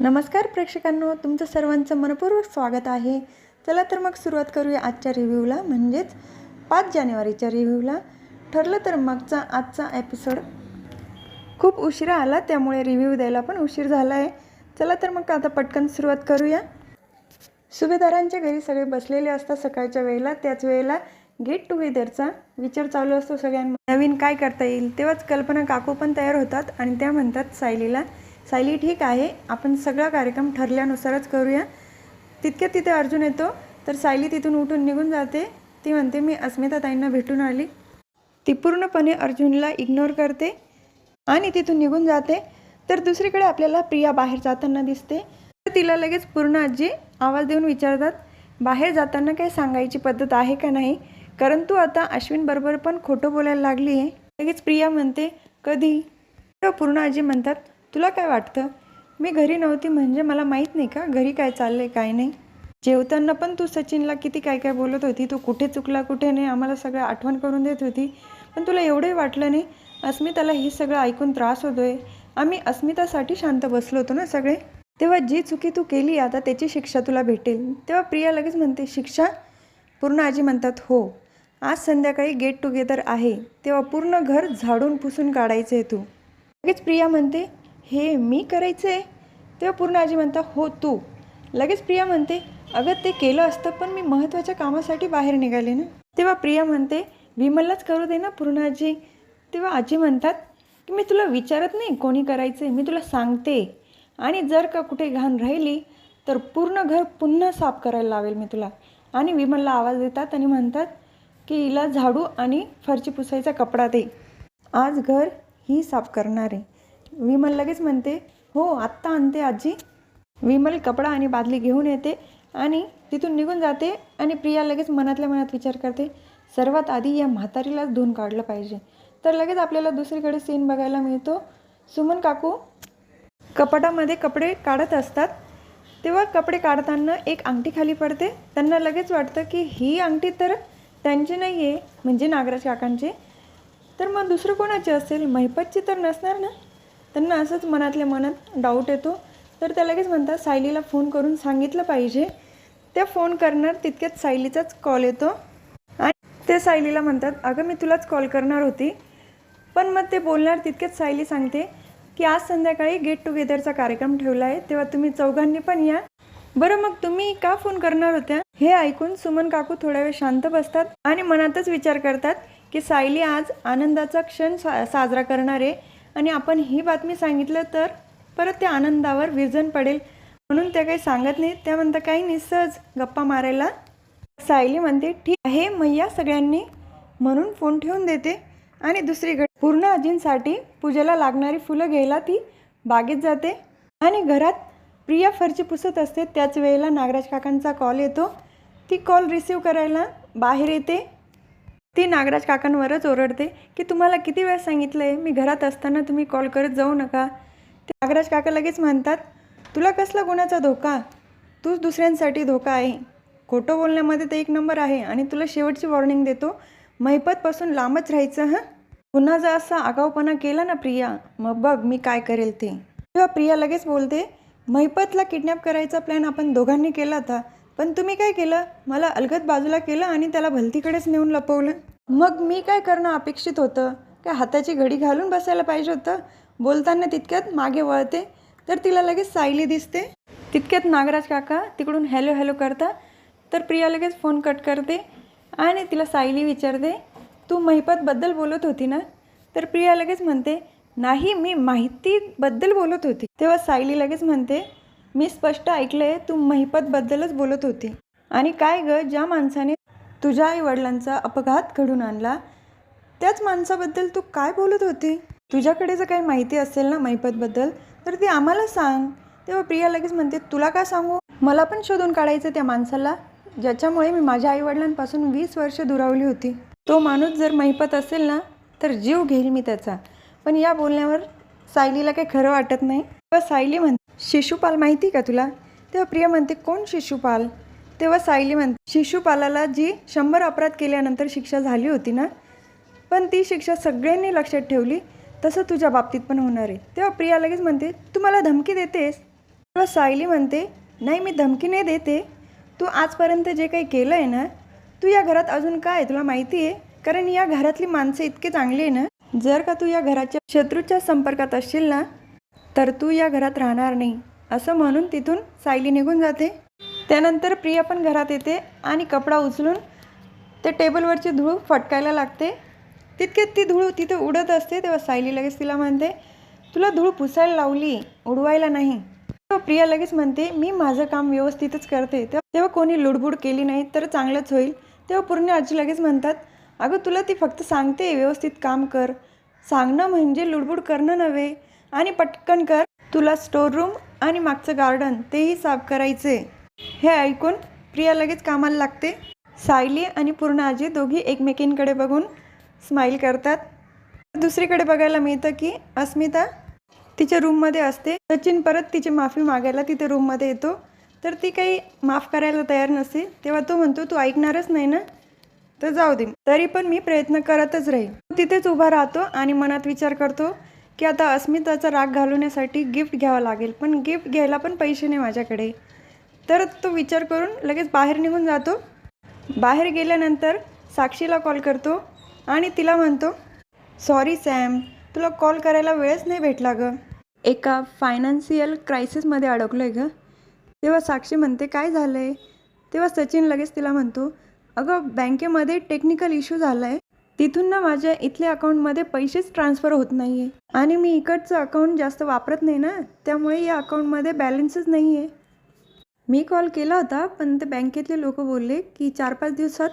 नमस्कार प्रेक्षकांनो, तुमचं सर्वांचं मनपूर्वक स्वागत आहे. चला तर मग सुरुवात करूया आजच्या रिव्ह्यूला, म्हणजेच 5 जानेवारीच्या रिव्ह्यूला. ठरलं तर मागचा आजचा एपिसोड खूप उशिरा आला, त्यामुळे रिव्ह्यू द्यायला पण उशीर झाला आहे. चला तर मग आता पटकन सुरुवात करूया. सुभेदारांच्या घरी सगळे बसलेले असतात सकाळच्या वेळेला. त्याच वेळेला गेट टुगेदरचा विचार चालू असतो सगळ्यांना, नवीन काय करता येईल. तेव्हाच कल्पना काकू पण तयार होतात आणि त्या म्हणतात सायलीला, सायली ठीक आहे, आपण सगळा कार्यक्रम ठरल्यानुसारच करूया. तितक्यात तिथे अर्जुन येतो, तर सायली तिथून उठून निघून जाते. ती म्हणते मी अस्मिताताईंना भेटून आली. ती पूर्णपणे अर्जुनला इग्नोर करते आणि तिथून निघून जाते. तर दुसरीकडे आपल्याला प्रिया बाहेर जाताना दिसते. तर तिला लगेच पूर्ण आजी आवाज देऊन विचारतात, बाहेर जाताना काही सांगायची पद्धत आहे का नाही, कारण तू आता अश्विनबरोबर पण खोटं बोलायला लागली आहे. लगेच प्रिया म्हणते कधी. तेव्हा पूर्ण आजी म्हणतात, तुला काय वाटतं, मी घरी नव्हती म्हणजे मला माहीत नाही का घरी काय चाललंय काय नाही. जेवताना पण तू सचिनला किती काय काय बोलत होती, तू कुठे चुकला कुठे नाही आम्हाला सगळं आठवण करून देत होती, पण तुला एवढंही वाटलं नाही अस्मिताला हे सगळं ऐकून त्रास होतोय. आम्ही अस्मितासाठी शांत बसलो होतो ना सगळे. तेव्हा जी चुकी तू केली आता त्याची शिक्षा तुला भेटेल. तेव्हा प्रिया लगेच म्हणते शिक्षा. पूर्ण आजी म्हणतात हो, आज संध्याकाळी गेट टुगेदर आहे, तेव्हा पूर्ण घर झाडून पुसून काढायचं आहे तू. लगेच प्रिया म्हणते हे मी करायचं आहे. तेव्हा पूर्ण आजी म्हणतात हो तू. लगेच प्रिया म्हणते अगं ते केलं असतं, पण मी महत्त्वाच्या कामासाठी बाहेर निघाले ना. तेव्हा प्रिया म्हणते विमललाच करू दे ना पूर्ण आजी. तेव्हा आजी म्हणतात की मी तुला विचारत नाही कोणी करायचं आहे, मी तुला सांगते, आणि जर का कुठे घाण राहिली तर पूर्ण घर पुन्हा साफ करायला लावेल मी तुला. आणि विमलला आवाज देतात आणि म्हणतात की हिला झाडू आणि फरची पुसायचा कपडा दे, आज घर ही साफ करणार आहे. विमल लगेच म्हणते हो आत्ता आणते आजी. विमल कपडा आणि बादली घेऊन येते आणि तिथून निघून जाते. आणि प्रिया लगेच मनातल्या मनात विचार करते सर्वात आधी या म्हातारीलाच धुवून काढलं पाहिजे. तर लगेच आपल्याला दुसरीकडे सीन बघायला मिळतो. सुमन काकू कपाटामध्ये कपडे काढत असतात. तेव्हा कपडे काढताना एक अंगठी खाली पडते. त्यांना लगेच वाटतं की ही अंगठी तर त्यांची नाही आहे, म्हणजे नागराज काकांची, तर मग दुसरं कोणाची असेल, महिपतची तर नसणार ना. त्यांना असंच मनातल्या मनात डाऊट येतो. तर त्या लगेच म्हणतात सायलीला फोन करून सांगितलं पाहिजे. त्या फोन करणार तितक्यात सायलीचाच कॉल येतो आणि ते सायलीला म्हणतात अगं मी तुलाच कॉल करणार होती. पण मग ते बोलणार तितक्यात सायली सांगते की आज संध्याकाळी गेट टुगेदरचा कार्यक्रम ठेवला आहे, तेव्हा तुम्ही चौघांनी पण या. बरं मग तुम्ही का फोन करणार होत्या. हे ऐकून सुमन काकू थोडा वेळ शांत बसतात आणि मनातच विचार करतात की सायली आज आनंदाचा क्षण साजरा करणार आहे आणि आपण ही बातमी सांगितलं तर परत त्या आनंदावर विरजण पडेल, म्हणून त्या काही सांगत नाहीत. त्या म्हणतात काही नाही, सहज गप्पा मारायला. सायली म्हणते ठीक आहे मग या सगळ्यांनी, म्हणून फोन ठेवून देते. आणि दुसरीकडे पूर्ण आजींसाठी पूजेला लागणारी फुलं घ्यायला ती बागेत जाते. आणि घरात प्रिया फरची पुसत असते. त्याच वेळेला नागराज काकांचा कॉल येतो. ती कॉल रिसीव्ह करायला बाहेर येते. ती नागराज काकांवरच ओरडते की तुम्हाला किती वेळ सांगितलं आहे, मी घरात असताना तुम्ही कॉल करत जाऊ नका. ते नागराज काका लगेच म्हणतात तुला कसला कोणाचा धोका, तूच दुसऱ्यांसाठी धोका आहे. खोटं बोलण्यामध्ये तर एक नंबर आहे आणि तुला शेवटची वॉर्निंग देतो, महिपतपासून लांबच राहायचं हां. पुन्हा जर असा आगाऊपणा केला ना प्रिया, मग बघ मी काय करेल ते. तेव्हा प्रिया लगेच बोलते महिपतला किडनॅप करायचा प्लॅन आपण दोघांनी केला होता, पण तुम्ही काय केलं, मला अलगद बाजूला केलं आणि त्याला भलतीकडेच नेऊन लपवलं. मग मी काय करणं अपेक्षित होतं, काय हाताची घडी घालून बसायला पाहिजे होतं. बोलताना तितक्यात मागे वळते तर तिला लगेच सायली दिसते. तितक्यात नागराज काका तिकडून हॅलो हॅलो करता. तर प्रिया लगेच फोन कट करते आणि तिला सायली विचारते तू महिपतबद्दल बोलत होती ना. तर प्रिया लगेच म्हणते नाही मी माहितीबद्दल बोलत होती. तेव्हा सायली लगेच म्हणते मी स्पष्ट ऐकलं आहे तू महिपतबद्दलच बोलत होती. आणि काय गं, ज्या माणसाने तुझ्या आईवडिलांचा अपघात घडून आणला त्याच माणसाबद्दल तू काय बोलत होती. तुझ्याकडे जर काही माहिती असेल ना महिपतबद्दल तर ती आम्हाला सांग. तेव्हा प्रिया लगेच म्हणते तुला का सांगू, मला पण शोधून काढायचं त्या माणसाला ज्याच्यामुळे मी माझ्या आईवडिलांपासून 20 वर्ष दुरावली होती. तो माणूस जर महिपत असेल ना तर जीव घेईल मी त्याचा. पण या बोलण्यावर सायलीला काही खरं वाटत नाही. तेव्हा सायली म्हणते शिशुपाल माहिती का तुला. तेव्हा प्रिया म्हणते कोण शिशुपाल. तेव्हा सायली म्हणते शिशुपालाला जी 100 अपराध केल्यानंतर शिक्षा झाली होती ना, पण ती शिक्षा सगळ्यांनी लक्षात ठेवली, तसं तुझ्या बाबतीत पण होणार आहे. तेव्हा प्रिया लगेच म्हणते तू मला धमकी देतेस. तेव्हा सायली म्हणते, नाही मी धमकी नाही देते, तू आजपर्यंत जे काही केलं आहे ना, तू या घरात अजून काय तुला माहिती आहे, कारण या घरातली माणसं इतके चांगली आहे ना, जर का तू या घराच्या शत्रूच्या संपर्कात असशील ना तर तू या घरात राहणार नाही, असं म्हणून तिथून सायली निघून जाते. त्यानंतर प्रिया पण घरात येते आणि कपडा उचलून ते टेबलवरची धूळ फटकायला लागते. तितक्यात ती धूळ तिथे उडत असते. तेव्हा सायली लगेच तिला म्हणते, तुला धूळ पुसायला लावली, उडवायला नाही. तेव्हा प्रिया लगेच म्हणते, मी माझं काम व्यवस्थितच करते, तेव्हा कोणी लुडबुड केली नाही तर चांगलंच होईल. तेव्हा पूर्ण आजी लगेच म्हणतात, अगं तुला ती फक्त सांगते व्यवस्थित काम कर, सांगणं म्हणजे लुडबुड करणं नव्हे, आणि पटकन कर, तुला स्टोर रूम आणि मागचं गार्डन तेही साफ करायचे. हे ऐकून प्रिया लगेच कामाला लागते. सायली आणि पूर्ण आजी दोघी एकमेकींकडे बघून स्माईल करतात. दुसरीकडे बघायला मिळतं की अस्मिता तिच्या रूममध्ये असते. सचिन परत तिची माफी मागायला तिथे रूममध्ये येतो, तर ती काही माफ करायला तयार नसते. तेव्हा तो म्हणतो, तू ऐकणारच नाही ना, तर जाऊ दे, तरी पण मी प्रयत्न करतच राहील. तिथेच उभा राहतो आणि मनात विचार करतो की आता अस्मिताचा राग घालवण्यासाठी गिफ्ट घ्यावं लागेल, पण गिफ्ट घ्यायला पण पैसे नाही माझ्याकडे. तर तो विचार करून लगेच बाहेर निघून जातो. बाहेर गेल्यानंतर साक्षीला कॉल करतो आणि तिला म्हणतो, सॉरी सॅम, तुला कॉल करायला वेळच नाही भेटला गं, एका फायनान्शियल क्रायसिसमध्ये अडकलो आहे गं. तेव्हा साक्षी म्हणते, काय झालं आहे? तेव्हा सचिन लगेच तिला म्हणतो, अगं बँकेमध्ये टेक्निकल इश्यू झाला आहे, तिथून ना माझ्या इथल्या अकाउंटमध्ये पैसेच ट्रान्सफर होत नाही आहे, आणि मी इकडचं अकाउंट जास्त वापरत नाही ना, त्यामुळे या अकाउंटमध्ये बॅलन्सच नाही आहे. मी कॉल केला होता, पण ते बँकेतले लोक बोलले की 4-5 दिवसात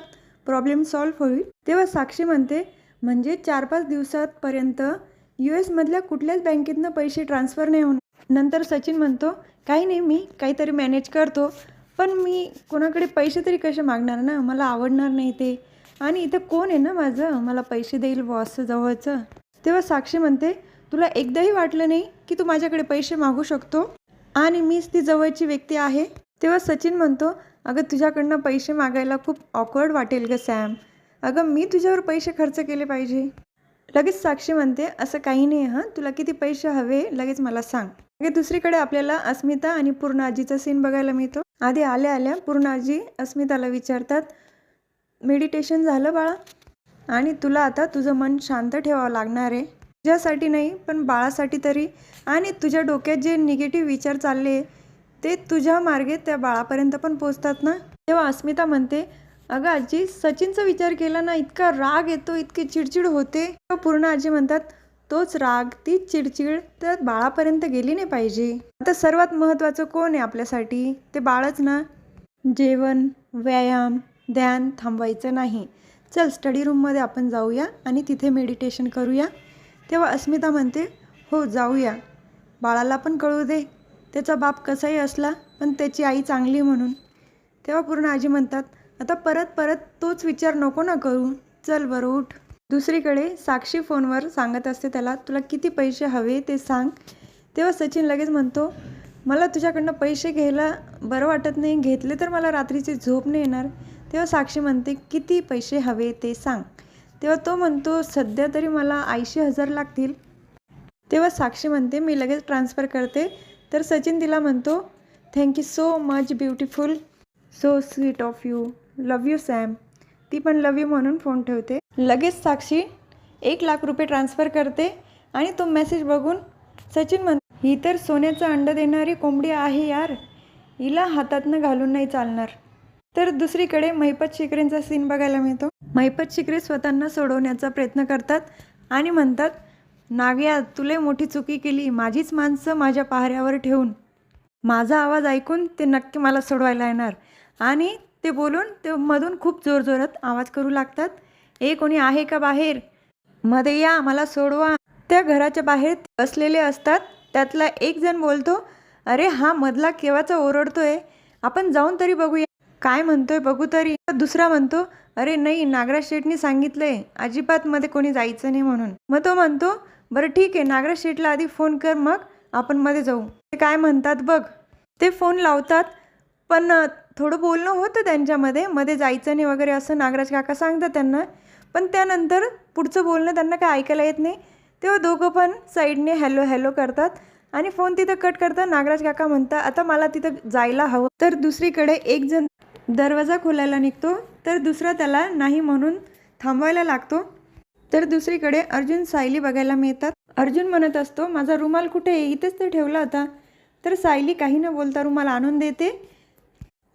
प्रॉब्लेम सॉल्व्ह होईल. तेव्हा साक्षी म्हणते, म्हणजे 4-5 दिवसांपर्यंत US मधल्या कुठल्याच बँकेतनं पैसे ट्रान्सफर नाही होणार. नंतर सचिन म्हणतो, काही नाही, मी काहीतरी मॅनेज करतो, पण मी कोणाकडे पैसे तरी कसे मागणार ना, मला आवडणार नाही ते, आणि इथं कोण आहे ना माझं मला पैसे देईल बॉस जवळचं. तेव्हा साक्षी म्हणते, तुला एकदाही वाटलं नाही की तू माझ्याकडे पैसे मागू शकतो आणि मीच ती जवळची व्यक्ती आहे? तेव्हा सचिन म्हणतो, अगं तुझ्याकडनं पैसे मागायला खूप ऑकवर्ड वाटेल गं सॅम, अगं मी तुझ्यावर पैसे खर्च केले पाहिजे. लगेच साक्षी म्हणते, असं काही नाही हां, तुला किती पैसे हवे लगेच मला सांग. लगेच दुसरीकडे आपल्याला अस्मिता आणि पूर्ण आजीचा सीन बघायला मिळतो. आधी आल्या आल्या पूर्ण आजी अस्मिताला विचारतात, मेडिटेशन झालं बाळा, आणि तुला आता तुझं मन शांत ठेवावं लागणार आहे, तुझ्यासाठी नाही पण बाळासाठी तरी, आणि तुझ्या डोक्यात जे निगेटिव्ह विचार चालले ते तुझ्या मार्गे त्या बाळापर्यंत पण पोचतात ना. तेव्हा अस्मिता म्हणते, अगं आजी, सचिनचा विचार केला ना इतका राग येतो, इतकी चिडचिड होते. पूर्ण आजी म्हणतात, तोच राग, तीच चिडचिड त्या बाळापर्यंत गेली नाही पाहिजे. आता सर्वात महत्त्वाचं कोण आहे आपल्यासाठी? ते बाळच ना. जेवण, व्यायाम, ध्यान थांबवायचं नाही. चल स्टडी रूममध्ये आपण जाऊया आणि तिथे मेडिटेशन करूया. तेव्हा अस्मिता म्हणते, हो जाऊया, बाळाला पण कळू दे त्याचा बाप कसाही असला पण त्याची आई चांगली म्हणून. तेव्हा पूर्ण आजी म्हणतात, आता परत परत तोच विचार नको ना करू, चल बरं उठ. दुसरीकडे साक्षी फोनवर सांगत असते त्याला, तुला किती पैसे हवे ते सांग. तेव्हा सचिन लगेच म्हणतो, मला तुझ्याकडनं पैसे घ्यायला बरं वाटत नाही, घेतले तर मला रात्रीची झोप नाही येणार. तेव्हा साक्षी म्हणते, किती पैसे हवे ते सांग. तेव्हा तो म्हणतो, सध्या तरी मला 80,000 लागतील. तेव्हा साक्षी म्हणते, मी लगेच ट्रान्सफर करते. तर सचिन तिला म्हणतो, thank you so much beautiful, so sweet of you, love you Sam. ती पण लव यू म्हणून फोन ठेवते. लगेच साक्षी 1,00,000 रुपये ट्रान्सफर करते आणि तो मेसेज बघून सचिन म्हणतो, ही तर सोन्याचं अंड देणारी कोंबडी आहे यार, हिला हातातनं घालून नाही चालणार. तर दुसरीकडे महिपत शिकरेंचा सीन बघायला मिळतो. महिपत शिकरे स्वतःना सोडवण्याचा प्रयत्न करतात आणि म्हणतात, नाग्या तुला मोठी चुकी केली, माझीच माणसं माझ्या पहाऱ्यावर ठेवून माझा आवाज ऐकून ते नक्की मला सोडवायला येणार. आणि ते बोलून ते मधून खूप जोरजोरात आवाज करू लागतात, ए कोणी आहे का बाहेर, मध्ये या, मला सोडवा. त्या घराच्या बाहेर बसलेले असतात. त्यातला एक जण बोलतो, अरे हा मधला केव्हाचा ओरडतोय, आपण जाऊन तरी बघूया काय म्हणतोय, बघू तरी. दुसरा म्हणतो, अरे नाही, नागराज शेठनी सांगितलंय अजिबात मध्ये कोणी जायचं नाही म्हणून. मग तो म्हणतो, बरं ठीक आहे, नागराज शेठला आधी फोन कर, मग आपण मध्ये जाऊ. ते काय म्हणतात बघ. ते फोन लावतात, पण थोडं बोलणं होतं त्यांच्यामध्ये, मध्ये जायचं नाही वगैरे असं नागराज काका सांगतात त्यांना, पण त्यानंतर पुढचं बोलणं त्यांना काय ऐकायला येत नाही. तेव्हा दोघं पण साईडने हॅलो हॅलो करतात आणि फोन तिथं कट करता नागराज काका म्हणता आता मला तिथं जायला हवं. तर दुसरीकडे एक जण दरवाजा खोलायला निघतो तर दुसरा त्याला नाही म्हणून थांबवायला लागतो. तर दुसरीकडे अर्जुन सायली बघायला मिळतात. अर्जुन म्हणत असतो माझा रुमाल कुठे आहे, इथेच तर ठेवला होता. तर सायली काही न बोलता रुमाल आणून देते.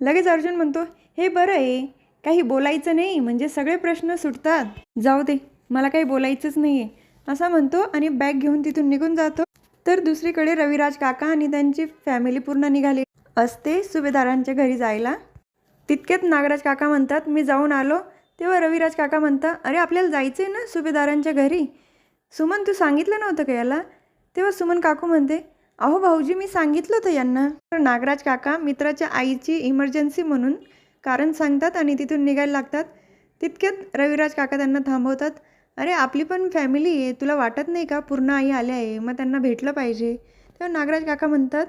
लगेच अर्जुन म्हणतो हे बरं आहे, काही बोलायचं नाही म्हणजे सगळे प्रश्न सुटतात. जाऊ दे, मला काही बोलायचंच नाही आहे असा म्हणतो आणि बॅग घेऊन तिथून निघून जातो. तर दुसरीकडे रविराज काका आणि त्यांची फॅमिली पूर्ण निघाली असते सुभेदारांच्या घरी जायला. तितक्यात नागराज काका म्हणतात मी जाऊन आलो. तेव्हा रविराज काका म्हणतात अरे आपल्याला जायचं आहे ना सुभेदारांच्या घरी, सुमन तू सांगितलं नव्हतं का याला. तेव्हा सुमन काकू म्हणते अहो भाऊजी मी सांगितलं होतं यांना. तर नागराज काका मित्राच्या आईची इमर्जन्सी म्हणून कारण सांगतात आणि तिथून निघायला लागतात. तितक्यात रविराज काका त्यांना थांबवतात. अरे आपली पण फॅमिली आहे, तुला वाटत नाही का पूर्ण आई आल्या आहे, मग त्यांना भेटलं पाहिजे. तेव्हा नागराज काका म्हणतात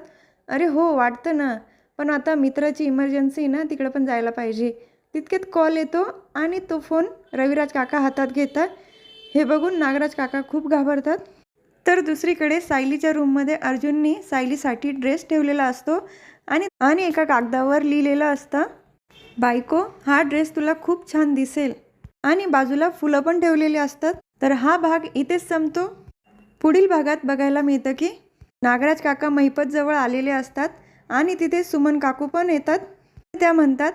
अरे हो वाटतं ना, पण आता मित्राची इमर्जन्सी ना तिकडं पण जायला पाहिजे. तितक्यात कॉल येतो आणि तो फोन रविराज काका हातात घेतात. हे बघून नागराज काका खूप घाबरतात. तर दुसरीकडे सायलीच्या रूममध्ये अर्जुनने सायलीसाठी ड्रेस ठेवलेला असतो आणि एका कागदावर लिहिलेलं असतं बायको हा ड्रेस तुला खूप छान दिसेल, आणि बाजूला फुलं पण ठेवलेली असतात. तर हा भाग इथेच संपतो. पुढील भागात बघायला मिळतं की नागराज काका महिपतजवळ आलेले असतात आणि तिथे सुमन काकू पण येतात. त्या म्हणतात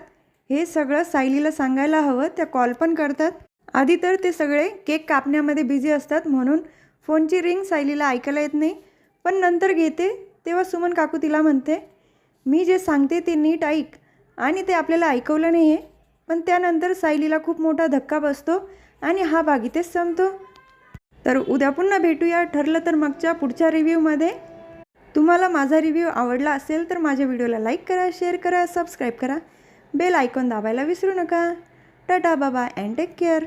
हे सगळं सायलीला सांगायला हवं, त्या कॉल पण करतात. आधी तर ते सगळे केक कापण्यामध्ये बिझी असतात म्हणून फोनची रिंग सायलीला ऐकायला येत नाही, पण नंतर घेते. तेव्हा सुमन काकू तिला म्हणते मी जे सांगते ते नीट ऐक, आणि ते आपल्याला ऐकवलं नाही आहे. पण त्यानंतर सायलीला खूप मोठा धक्का बसतो आणि हा भाग इथेच संपतो. तर उद्या पुन्हा भेटूया ठरलं तर मागच्या पुढच्या रिव्ह्यूमध्ये. तुम्हाला माझा रिव्ह्यू आवडला असेल तर माझ्या व्हिडिओला लाईक करा, शेअर करा, सबस्क्राईब करा, बेल आयकॉन दाबायला विसरू नका. Tata bye and take care.